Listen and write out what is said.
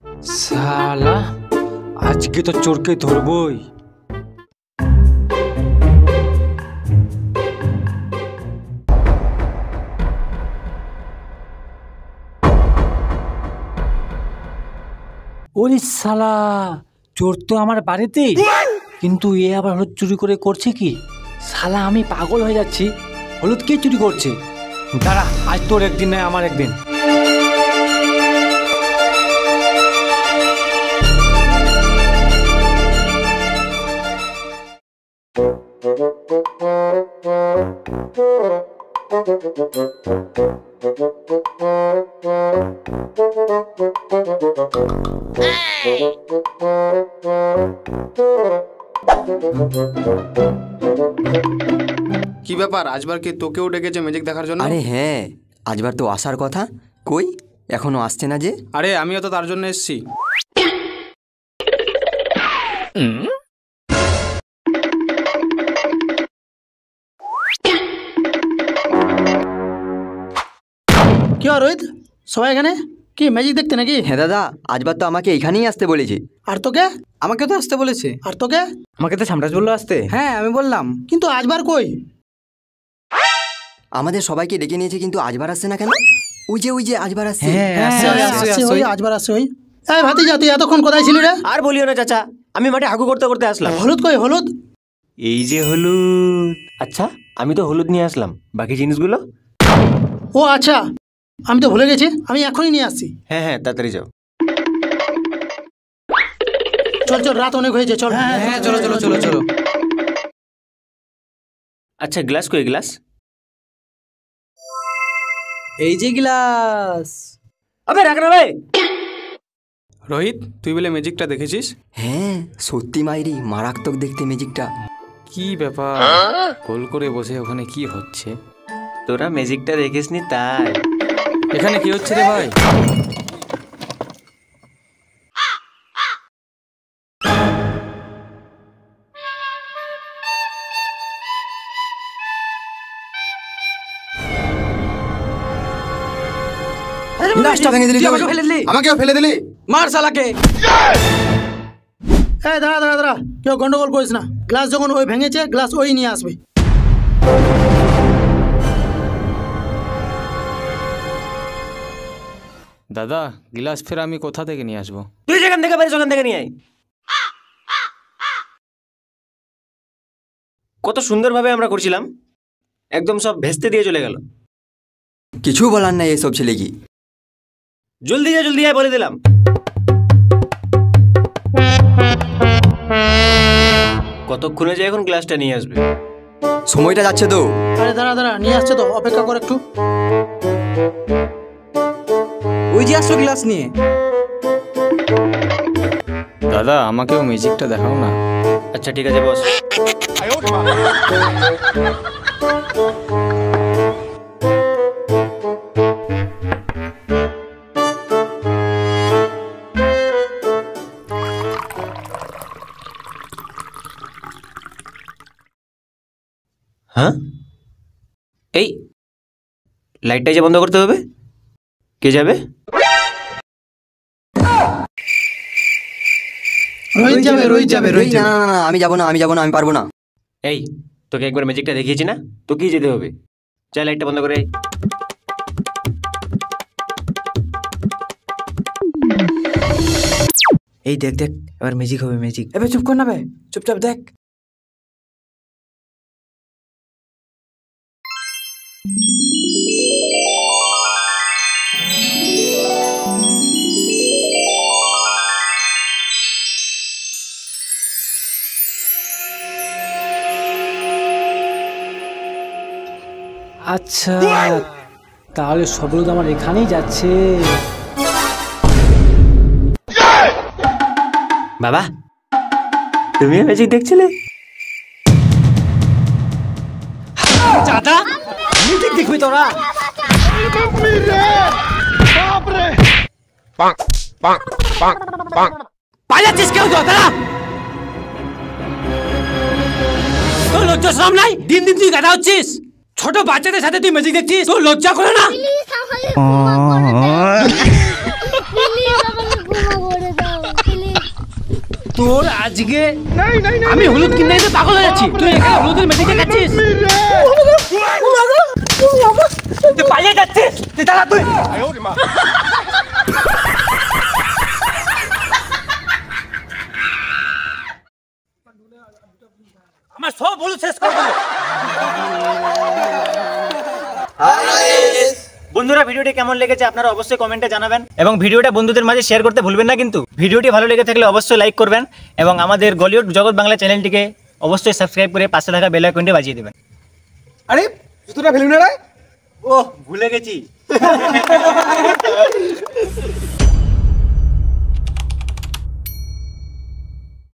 শালা আজকে তো চোরকে ধরবই। ওরে শালা, চোর তো আমার বাড়িতে, কিন্তু এ আবার হলুদ চুরি করে করছে কি? শালা আমি পাগল হয়ে যাচ্ছি। হলুদ কে চুরি করছে? দাঁড়া, আজ তোর একদিন নয় আমার একদিন। কি ব্যাপার, আজবার কি তোকেও ডেকেছে ম্যাজিক দেখার জন্য? আরে হ্যাঁ, আজবার তো আসার কথা, কই এখনো আসছে না যে? আরে আমিও তো তার জন্য এসেছি। কি রোহিত, সবাই এখানে কি ম্যাজিক দেখতে নাকি? হ্যাঁ দাদা, আজবার তো আমাকে এখানেই আসতে বলেছে। আর তোকে? আমাকে তো আসতে বলেছে। আর তোকে? আমাকে তো সামরাজ বললো আসতে। হ্যাঁ আমি বললাম, কিন্তু আজবার কই? আমাদের সবাইকে ডেকে নিয়েছে, কিন্তু আজবার আসছে না কেন? ওই যে আজবার আসছে। আজবার আসছে ওই। এই ভাতিজা, তুই এতক্ষণ কোথায় ছিলি রে? আর বলিও না চাচা, আমি মাঠে হাগু করতে করতে আসলাম। হলুদ কই? হলুদ? এই যে হলুদ। আচ্ছা, আমি তো হলুদ নিয়ে আসলাম, বাকি জিনিসগুলো? ও আচ্ছা, আমি তো ভুলে গেছি, আমি এখনই নিয়ে আসছি। হ্যাঁ হ্যাঁ, তাড়াতাড়ি যাও। চল চল, রাত অনেক হয়েছে, চল। হ্যাঁ চলো চলো চলো চলো। আচ্ছা, গ্লাস কই? গ্লাস এই যে গ্লাস। আবে রাখ না ভাই। রোহিত, তুই বলে ম্যাজিকটা দেখেছিস? হ্যাঁ সত্যি মাইরি, মারাত্মক দেখতে ম্যাজিকটা। কি ব্যাপার, গোল করে বসে ওখানে কি হচ্ছে? তোরা ম্যাজিকটা দেখিসনি তাই। এখানে কি হচ্ছে রে ভাই? গ্লাসটা ভেঙে দিলি, আমাকে ফেলে দিলি। আমাকেও ফেলে দিলি? মার শালাকে। এই দাঁড়া দাঁড়া দাঁড়া, কেউ গন্ডগোল করিস না। গ্লাস যখন ওই ভেঙেছে, গ্লাস ওই নিয়ে আসবে। দাদা, গ্লাস ফের আমি কোথা থেকে নিয়ে আসবো? তুই যেখান থেকে পারিস ওখান থেকে নিয়ে আয়। কত সুন্দরভাবে আমরা করছিলাম, একদম সব ভেস্তে দিয়ে চলে গেল। কিছু বলার নাই এসব ছেলে কি। জলদি আয় বলে দিলাম। কতক্ষণে যে এখন গ্লাসটা নিয়ে আসবে? সময়টা যাচ্ছে তো। আরে দাঁড়া দাঁড়া, নিয়ে আসছে তো, অপেক্ষা কর একটু। ওই যে আসো গ্লাস নিয়ে। দাদা, আমাকেও ম্যাজিকটা দেখাও না। আচ্ছা ঠিক আছে বস। হ্যাঁ, এই লাইটটা যে বন্ধ করতে হবে। কে যাবে? রোহিত যাবে, রোহিত যাবে, রোহিত না যাবে। না না, আমি যাবো না, আমি পারবো না। এই, তোকে একবার ম্যাজিকটা দেখিয়েছি না, তোকেই যেতে হবে। চল লাইটটা বন্ধ করে আয়। এই দেখ দেখ, এবার ম্যাজিক হবে, ম্যাজিক। এবার চুপ কর না বে, চুপচাপ দেখ। আচ্ছা, তাহলে সবলুদ আমার এখানেই যাচ্ছে। বাবা, তুমিও ম্যাজিক দেখছিলে? দাদা, ম্যাজিক দেখবি তোরা? পালাচ্ছিস কেউ? দাদা, তোর লজ্জা শরম নাই? দিন দিন তুই গাধা হচ্ছিস। ছোট বাচ্চাদের সাথে তুই ম্যাজিক দেখছিস, তোর লজ্জা করে না? তোর আজকে আমি হলুদ কিনে এসে পাগল হয়ে যাচ্ছি, তুই এখানে হলুদের মেজিক দেখাচ্ছিস? তুই পালিয়ে যাচ্ছিস, তুই দাঁড়া তুই। আমার সব হলুদ শেষ করে দিল। বন্ধুরা, ভিডিওটি কেমন লেগেছে আপনারা অবশ্যই কমেন্টে জানাবেন এবং ভিডিওটা বন্ধুদের মাঝে শেয়ার করতে ভুলবেন না। কিন্তু ভিডিওটি ভালো লেগে থাকলে অবশ্যই লাইক করবেন এবং আমাদের গলিউড জগৎ বাংলা চ্যানেলটিকে অবশ্যই সাবস্ক্রাইব করে পাশে থাকা বেল আইকনটি বাজিয়ে দেবেন। আরে জুতোটা ফেলবি না রে? ওহ, ভুলে গেছি।